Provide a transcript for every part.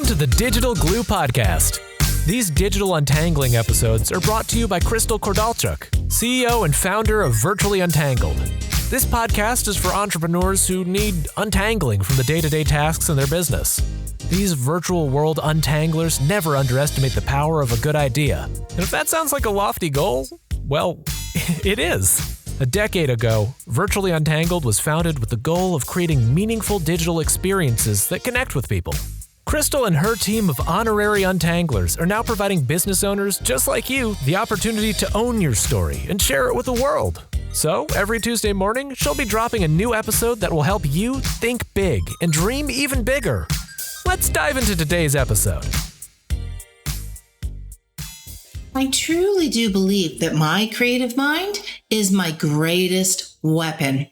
Welcome to the Digital Glue Podcast. These digital untangling episodes are brought to you by Crystal Kordalchuk, CEO and founder of Virtually Untangled. This podcast is for entrepreneurs who need untangling from the day-to-day tasks in their business. These virtual world untanglers never underestimate the power of a good idea. And if that sounds like a lofty goal, well, it is. A decade ago, Virtually Untangled was founded with the goal of creating meaningful digital experiences that connect with people. Crystal and her team of honorary untanglers are now providing business owners just like you the opportunity to own your story and share it with the world. So, every Tuesday morning, she'll be dropping a new episode that will help you think big and dream even bigger. Let's dive into today's episode. I truly do believe that my creative mind is my greatest weapon.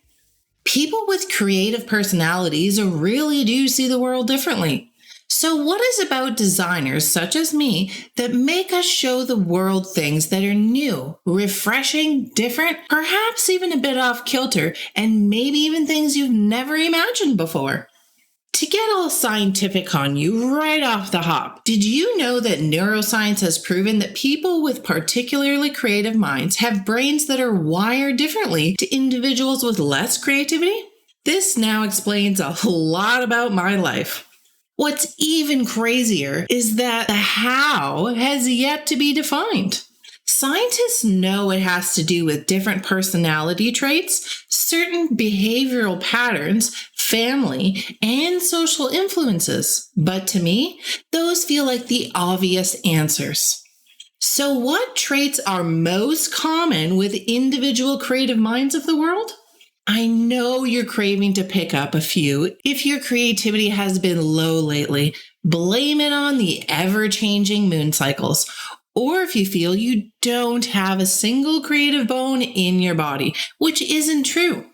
People with creative personalities really do see the world differently. So what is about designers such as me that make us show the world things that are new, refreshing, different, perhaps even a bit off kilter, and maybe even things you've never imagined before? To get all scientific on you right off the hop, did you know that neuroscience has proven that people with particularly creative minds have brains that are wired differently to individuals with less creativity? This now explains a lot about my life. What's even crazier is that the how has yet to be defined. Scientists know it has to do with different personality traits, certain behavioral patterns, family, and social influences. But to me, those feel like the obvious answers. So what traits are most common with individual creative minds of the world? I know you're craving to pick up a few. If your creativity has been low lately, blame it on the ever-changing moon cycles. Or if you feel you don't have a single creative bone in your body, which isn't true.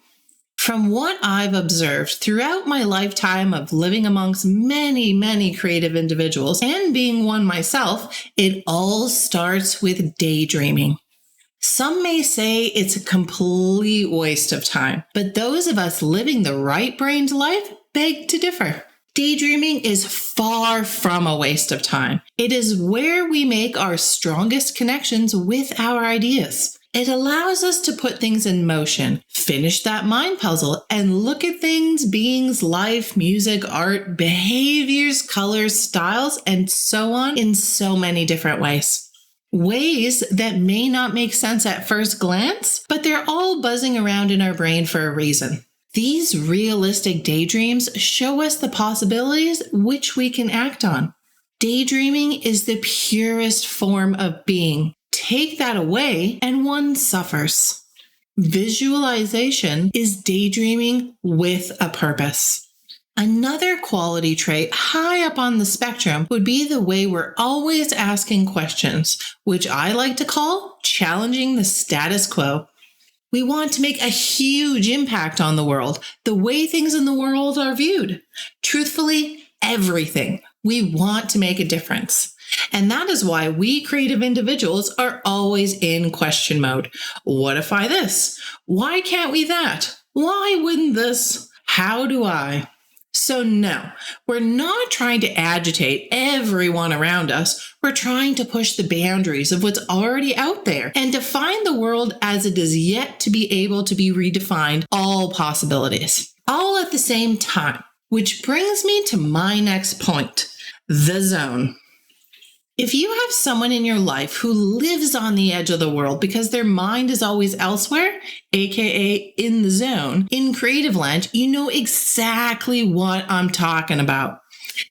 From what I've observed throughout my lifetime of living amongst many creative individuals and being one myself, it all starts with daydreaming. Some may say it's a complete waste of time, but those of us living the right-brained life beg to differ. Daydreaming is far from a waste of time. It is where we make our strongest connections with our ideas. It allows us to put things in motion, finish that mind puzzle, and look at things, beings, life, music, art, behaviors, colors, styles, and so on in so many different ways. Ways that may not make sense at first glance, but they're all buzzing around in our brain for a reason. These realistic daydreams show us the possibilities which we can act on. Daydreaming is the purest form of being. Take that away and one suffers. Visualization is daydreaming with a purpose. Another quality trait high up on the spectrum would be the way we're always asking questions, which I like to call challenging the status quo. We want to make a huge impact on the world, the way things in the world are viewed. Truthfully, everything. We want to make a difference. And that is why we creative individuals are always in question mode. What if I this? Why can't we that? Why wouldn't this? How do I? So no, we're not trying to agitate everyone around us. We're trying to push the boundaries of what's already out there and define the world as it is yet to be able to be redefined, all possibilities, all at the same time. Which brings me to my next point, the zone. If you have someone in your life who lives on the edge of the world because their mind is always elsewhere, aka in the zone, in creative land, you know exactly what I'm talking about.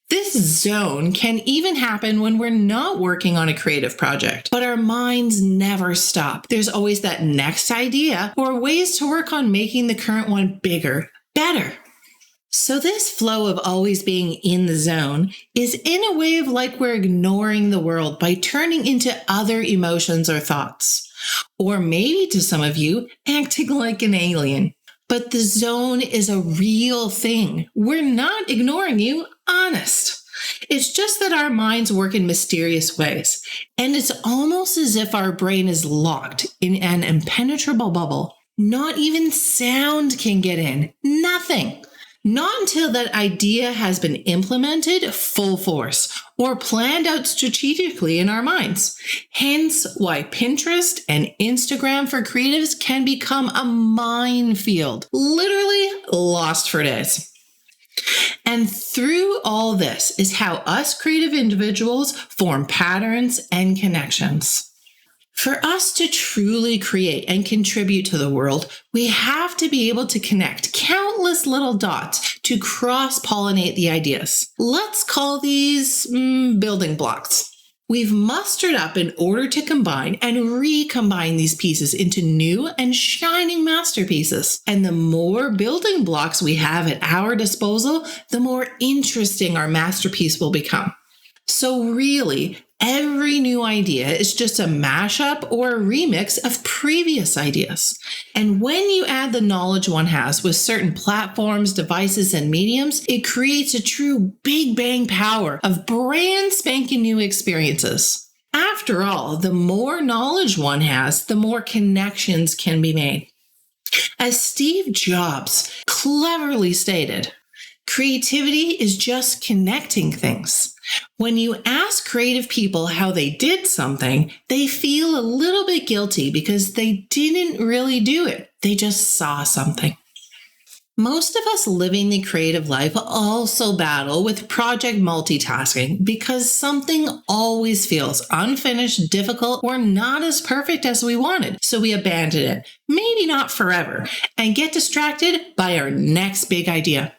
This zone can even happen when we're not working on a creative project, but our minds never stop. There's always that next idea or ways to work on making the current one bigger, better. So this flow of always being in the zone is in a way of like we're ignoring the world by turning into other emotions or thoughts. Or maybe to some of you, acting like an alien. But the zone is a real thing. We're not ignoring you, honest. It's just that our minds work in mysterious ways. And it's almost as if our brain is locked in an impenetrable bubble. Not even sound can get in. Nothing. not until that idea has been implemented full force or planned out strategically in our minds. Hence why Pinterest and Instagram for creatives can become a minefield, literally lost for days. And through all this is how us creative individuals form patterns and connections. For us to truly create and contribute to the world, we have to be able to connect countless little dots to cross-pollinate the ideas. Let's call these building blocks. We've mustered up in order to combine and recombine these pieces into new and shining masterpieces. And the more building blocks we have at our disposal, the more interesting our masterpiece will become. So really, every new idea is just a mashup or a remix of previous ideas. And when you add the knowledge one has with certain platforms, devices, and mediums, it creates a true big bang power of brand spanking new experiences. After all, the more knowledge one has, the more connections can be made. As Steve Jobs cleverly stated, creativity is just connecting things. When you ask creative people how they did something, they feel a little bit guilty because they didn't really do it. They just saw something. Most of us living the creative life also battle with project multitasking because something always feels unfinished, difficult, or not as perfect as we wanted. So we abandon it, maybe not forever, and get distracted by our next big idea.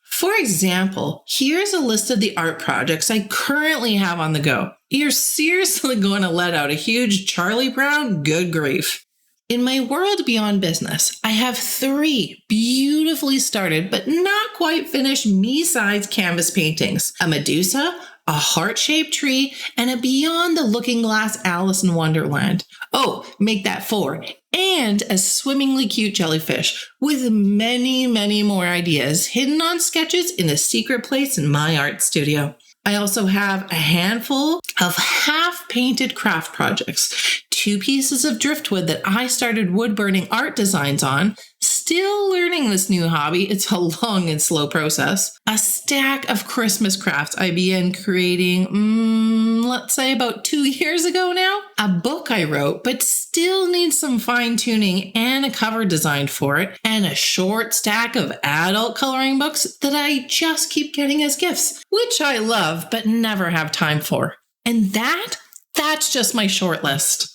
For example, here's a list of the art projects I currently have on the go. You're seriously going to let out a huge Charlie Brown? Good grief. In my world beyond business, I have 3 beautifully started but not quite finished me-sized canvas paintings. A Medusa, a heart-shaped tree, and a beyond the looking glass Alice in Wonderland. Oh, make that 4. And a swimmingly cute jellyfish with many, many more ideas hidden on sketches in a secret place in my art studio. I also have a handful of half-painted craft projects, 2 pieces of driftwood that I started wood burning art designs on, still learning this new hobby. It's a long and slow process. A stack of Christmas crafts I began creating, let's say about 2 years ago now. A book I wrote, but still needs some fine tuning and a cover designed for it. And a short stack of adult coloring books that I just keep getting as gifts, which I love, but never have time for. And that's just my short list.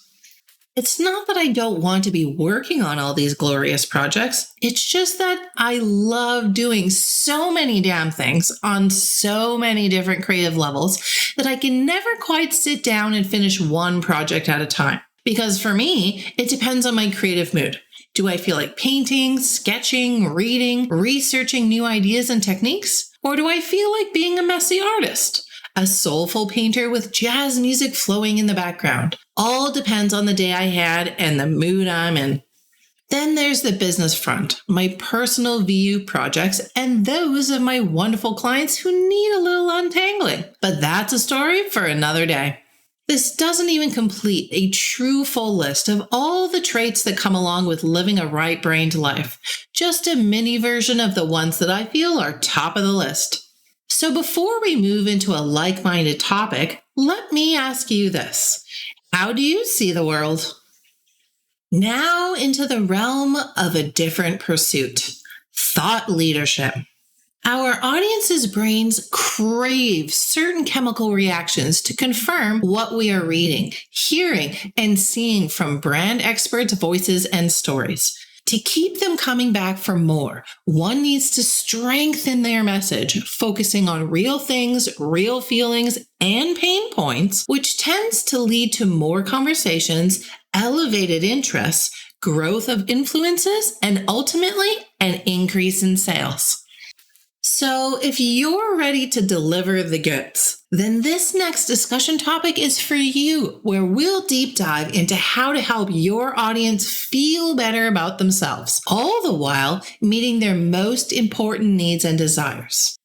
It's not that I don't want to be working on all these glorious projects. It's just that I love doing so many damn things on so many different creative levels that I can never quite sit down and finish one project at a time. Because for me, it depends on my creative mood. Do I feel like painting, sketching, reading, researching new ideas and techniques? Or do I feel like being a messy artist? A soulful painter with jazz music flowing in the background. All depends on the day I had and the mood I'm in. Then there's the business front, my personal VU projects, and those of my wonderful clients who need a little untangling. But that's a story for another day. This doesn't even complete a true full list of all the traits that come along with living a right-brained life. Just a mini version of the ones that I feel are top of the list. So before we move into a like-minded topic, let me ask you this. How do you see the world? Now into the realm of a different pursuit, thought leadership. Our audience's brains crave certain chemical reactions to confirm what we are reading, hearing, and seeing from brand experts' voices and stories. To keep them coming back for more, one needs to strengthen their message, focusing on real things, real feelings, and pain points, which tends to lead to more conversations, elevated interests, growth of influences, and ultimately an increase in sales. So if you're ready to deliver the goods, then this next discussion topic is for you, where we'll deep dive into how to help your audience feel better about themselves, all the while meeting their most important needs and desires.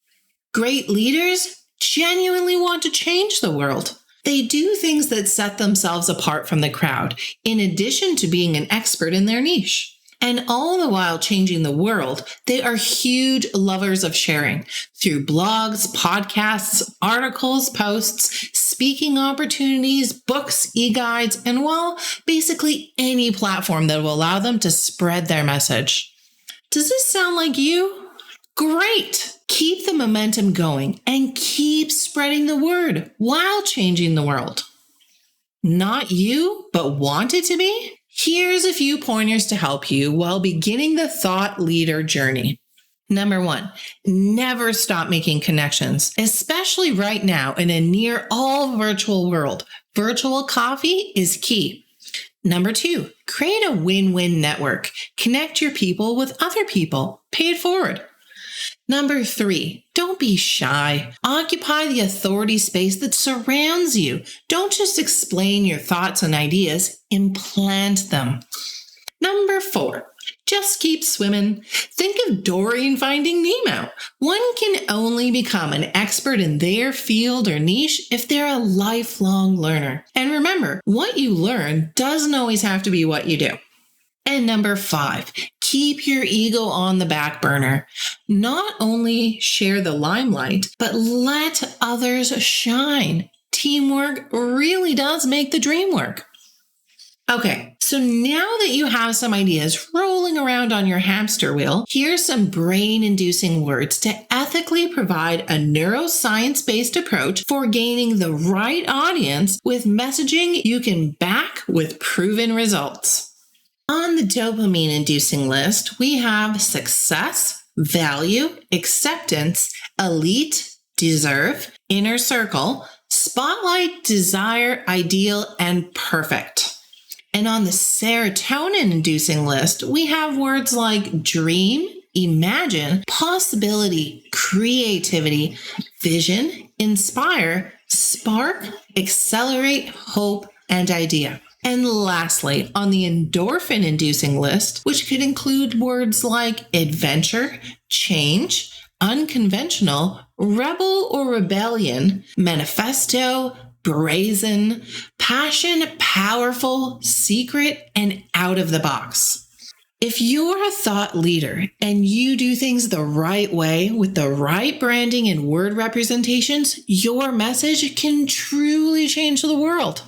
Great leaders genuinely want to change the world. They do things that set themselves apart from the crowd, in addition to being an expert in their niche. And all the while changing the world, they are huge lovers of sharing through blogs, podcasts, articles, posts, speaking opportunities, books, e-guides, and well, basically any platform that will allow them to spread their message. Does this sound like you? Great! Keep the momentum going and keep spreading the word while changing the world. Not you, but want it to be? Here's a few pointers to help you while beginning the thought leader journey. Number 1, never stop making connections, especially right now in a near all virtual world. Virtual coffee is key. Number 2, create a win-win network. Connect your people with other people. Pay it forward. Number 3, don't be shy. Occupy the authority space that surrounds you. Don't just explain your thoughts and ideas, implant them. Number 4, just keep swimming. Think of Dory in Finding Nemo. One can only become an expert in their field or niche if they're a lifelong learner. And remember, what you learn doesn't always have to be what you do. And number 5, keep your ego on the back burner. Not only share the limelight, but let others shine. Teamwork really does make the dream work. Okay, so now that you have some ideas rolling around on your hamster wheel, here's some brain-inducing words to ethically provide a neuroscience-based approach for gaining the right audience with messaging you can back with proven results. On the dopamine-inducing list, we have success, value, acceptance, elite, deserve, inner circle, spotlight, desire, ideal, and perfect. And on the serotonin-inducing list, we have words like dream, imagine, possibility, creativity, vision, inspire, spark, accelerate, hope, and idea. And lastly, on the endorphin-inducing list, which could include words like adventure, change, unconventional, rebel or rebellion, manifesto, brazen, passion, powerful, secret, and out of the box. If you're a thought leader and you do things the right way with the right branding and word representations, your message can truly change the world.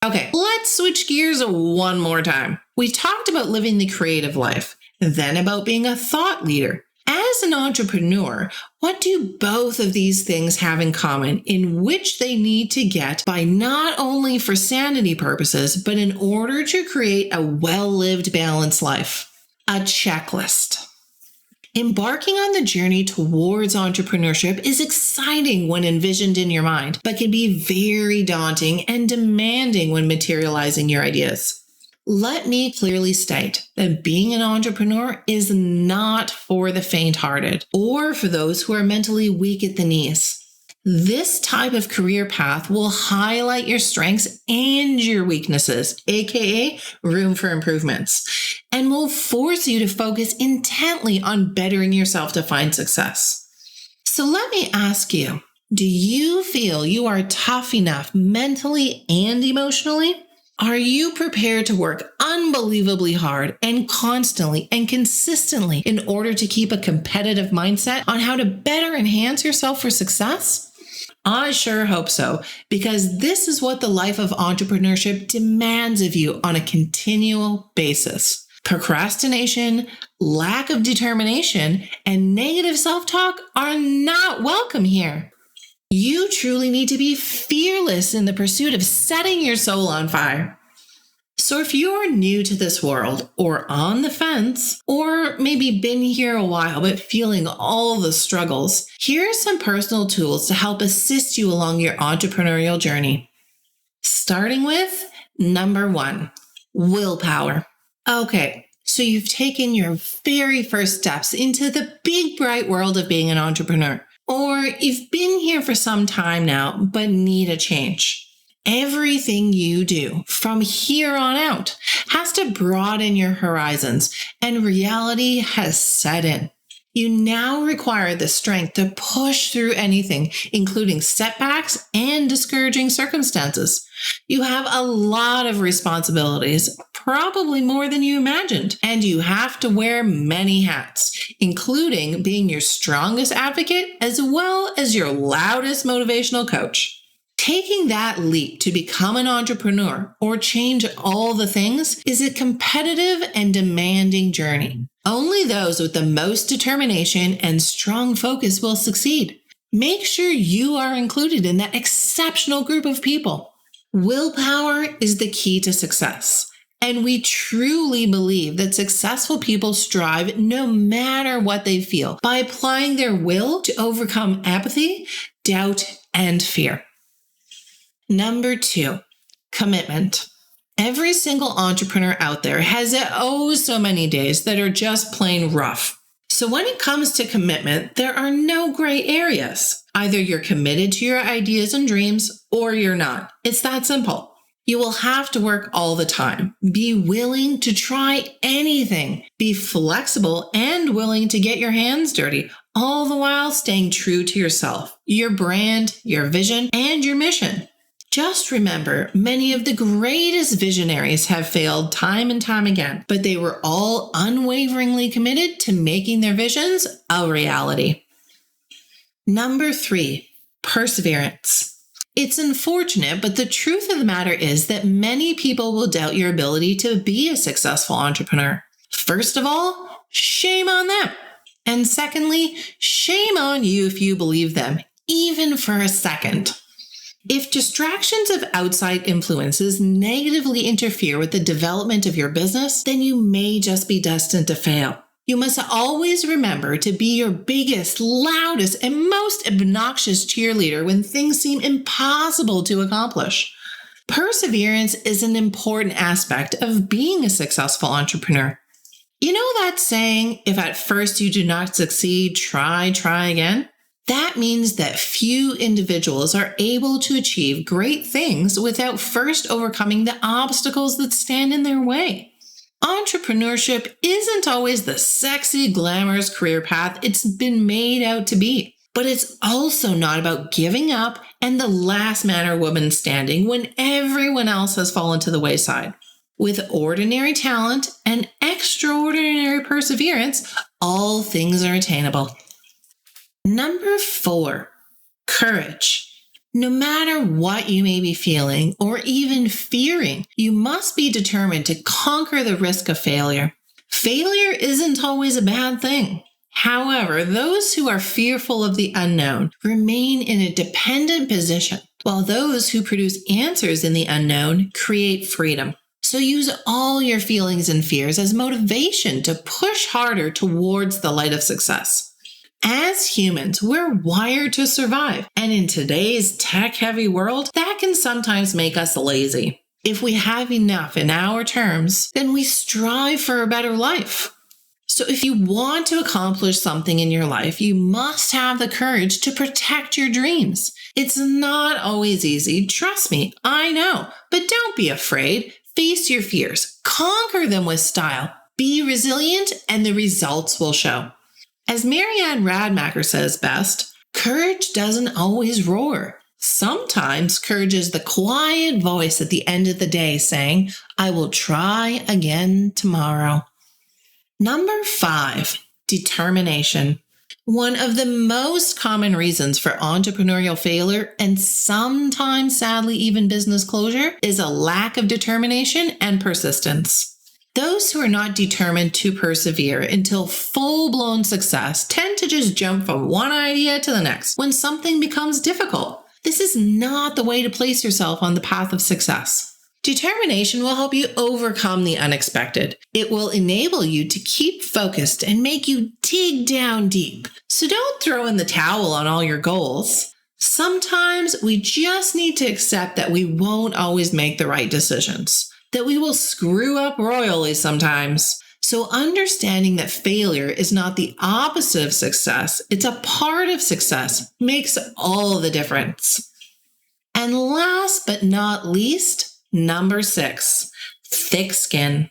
Okay, let's switch gears one more time. We talked about living the creative life, then about being a thought leader. As an entrepreneur, what do both of these things have in common in which they need to get by not only for sanity purposes, but in order to create a well-lived, balanced life? A checklist. Embarking on the journey towards entrepreneurship is exciting when envisioned in your mind, but can be very daunting and demanding when materializing your ideas. Let me clearly state that being an entrepreneur is not for the faint-hearted or for those who are mentally weak at the knees. This type of career path will highlight your strengths and your weaknesses, aka room for improvements, and will force you to focus intently on bettering yourself to find success. So let me ask you, do you feel you are tough enough mentally and emotionally? Are you prepared to work unbelievably hard and constantly and consistently in order to keep a competitive mindset on how to better enhance yourself for success? I sure hope so, because this is what the life of entrepreneurship demands of you on a continual basis. Procrastination, lack of determination, and negative self-talk are not welcome here. You truly need to be fearless in the pursuit of setting your soul on fire. So if you're new to this world or on the fence, or maybe been here a while but feeling all the struggles, here are some personal tools to help assist you along your entrepreneurial journey. Starting with number 1, willpower. Okay, so you've taken your very first steps into the big bright world of being an entrepreneur, or you've been here for some time now but need a change. Everything you do from here on out has to broaden your horizons, and reality has set in. You now require the strength to push through anything, including setbacks and discouraging circumstances. You have a lot of responsibilities, probably more than you imagined, and you have to wear many hats, including being your strongest advocate as well as your loudest motivational coach. Taking that leap to become an entrepreneur or change all the things is a competitive and demanding journey. Only those with the most determination and strong focus will succeed. Make sure you are included in that exceptional group of people. Willpower is the key to success, and we truly believe that successful people strive no matter what they feel by applying their will to overcome apathy, doubt, and fear. Number 2, commitment. Every single entrepreneur out there has so many days that are just plain rough. So when it comes to commitment, there are no gray areas. Either you're committed to your ideas and dreams or you're not. It's that simple. You will have to work all the time. Be willing to try anything. Be flexible and willing to get your hands dirty, all the while staying true to yourself, your brand, your vision, and your mission. Just remember, many of the greatest visionaries have failed time and time again, but they were all unwaveringly committed to making their visions a reality. Number 3, perseverance. It's unfortunate, but the truth of the matter is that many people will doubt your ability to be a successful entrepreneur. First of all, shame on them. And secondly, shame on you if you believe them, even for a second. If distractions of outside influences negatively interfere with the development of your business, then you may just be destined to fail. You must always remember to be your biggest, loudest, and most obnoxious cheerleader when things seem impossible to accomplish. Perseverance is an important aspect of being a successful entrepreneur. You know that saying, if at first you do not succeed, try again? That means that few individuals are able to achieve great things without first overcoming the obstacles that stand in their way. Entrepreneurship isn't always the sexy, glamorous career path it's been made out to be, but it's also not about giving up and the last man or woman standing when everyone else has fallen to the wayside. With ordinary talent and extraordinary perseverance, all things are attainable. Number 4, courage. No matter what you may be feeling or even fearing, you must be determined to conquer the risk of failure. Failure isn't always a bad thing. However, those who are fearful of the unknown remain in a dependent position, while those who produce answers in the unknown create freedom. So use all your feelings and fears as motivation to push harder towards the light of success. As humans, we're wired to survive, and in today's tech-heavy world, that can sometimes make us lazy. If we have enough in our terms, then we strive for a better life. So if you want to accomplish something in your life, you must have the courage to protect your dreams. It's not always easy, trust me, I know, but don't be afraid. Face your fears, conquer them with style, be resilient, and the results will show. As Ann Radmacher says best, courage doesn't always roar. Sometimes courage is the quiet voice at the end of the day saying, I will try again tomorrow. Number 5, determination. One of the most common reasons for entrepreneurial failure, and sometimes sadly even business closure, is a lack of determination and persistence. Those who are not determined to persevere until full-blown success tend to just jump from one idea to the next when something becomes difficult. This is not the way to place yourself on the path of success. Determination will help you overcome the unexpected. It will enable you to keep focused and make you dig down deep. So don't throw in the towel on all your goals. Sometimes we just need to accept that we won't always make the right decisions, that we will screw up royally sometimes. So understanding that failure is not the opposite of success, it's a part of success, makes all the difference. And last but not least, number 6, thick skin.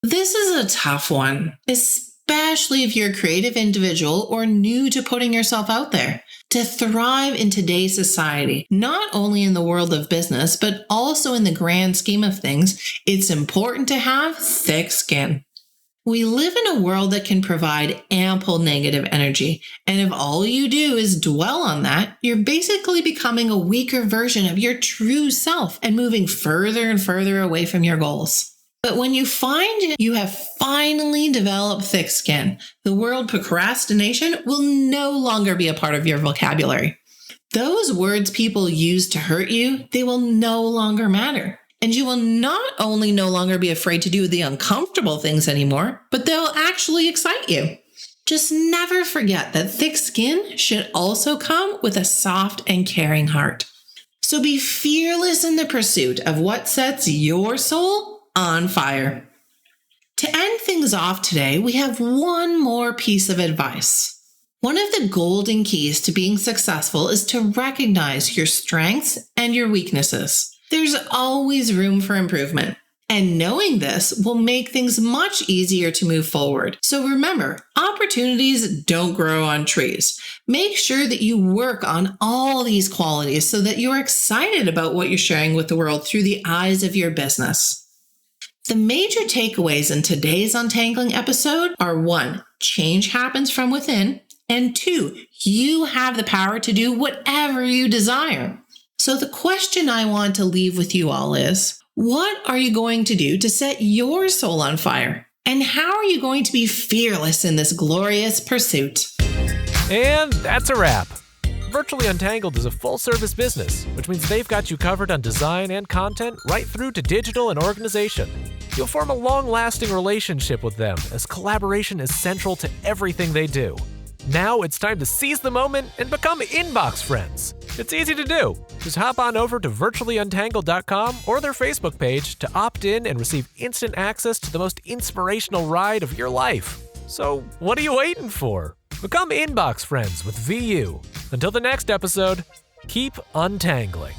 This is a tough one, especially especially if you're a creative individual or new to putting yourself out there. To thrive in today's society, not only in the world of business, but also in the grand scheme of things, it's important to have thick skin. We live in a world that can provide ample negative energy, and if all you do is dwell on that, you're basically becoming a weaker version of your true self and moving further and further away from your goals. But when you find you have finally developed thick skin, the word procrastination will no longer be a part of your vocabulary. Those words people use to hurt you, they will no longer matter. And you will not only no longer be afraid to do the uncomfortable things anymore, but they'll actually excite you. Just never forget that thick skin should also come with a soft and caring heart. So be fearless in the pursuit of what sets your soul on fire. To end things off today, we have one more piece of advice. One of the golden keys to being successful is to recognize your strengths and your weaknesses. There's always room for improvement, and knowing this will make things much easier to move forward. So remember, opportunities don't grow on trees. Make sure that you work on all these qualities so that you're excited about what you're sharing with the world through the eyes of your business. The major takeaways in today's Untangling episode are 1, change happens from within, and 2, you have the power to do whatever you desire. So the question I want to leave with you all is, what are you going to do to set your soul on fire? And how are you going to be fearless in this glorious pursuit? And that's a wrap. Virtually Untangled is a full-service business, which means they've got you covered on design and content right through to digital and organization. You'll form a long-lasting relationship with them as collaboration is central to everything they do. Now it's time to seize the moment and become inbox friends. It's easy to do. Just hop on over to virtuallyuntangled.com or their Facebook page to opt in and receive instant access to the most inspirational ride of your life. So what are you waiting for? Become inbox friends with VU. Until the next episode, keep untangling.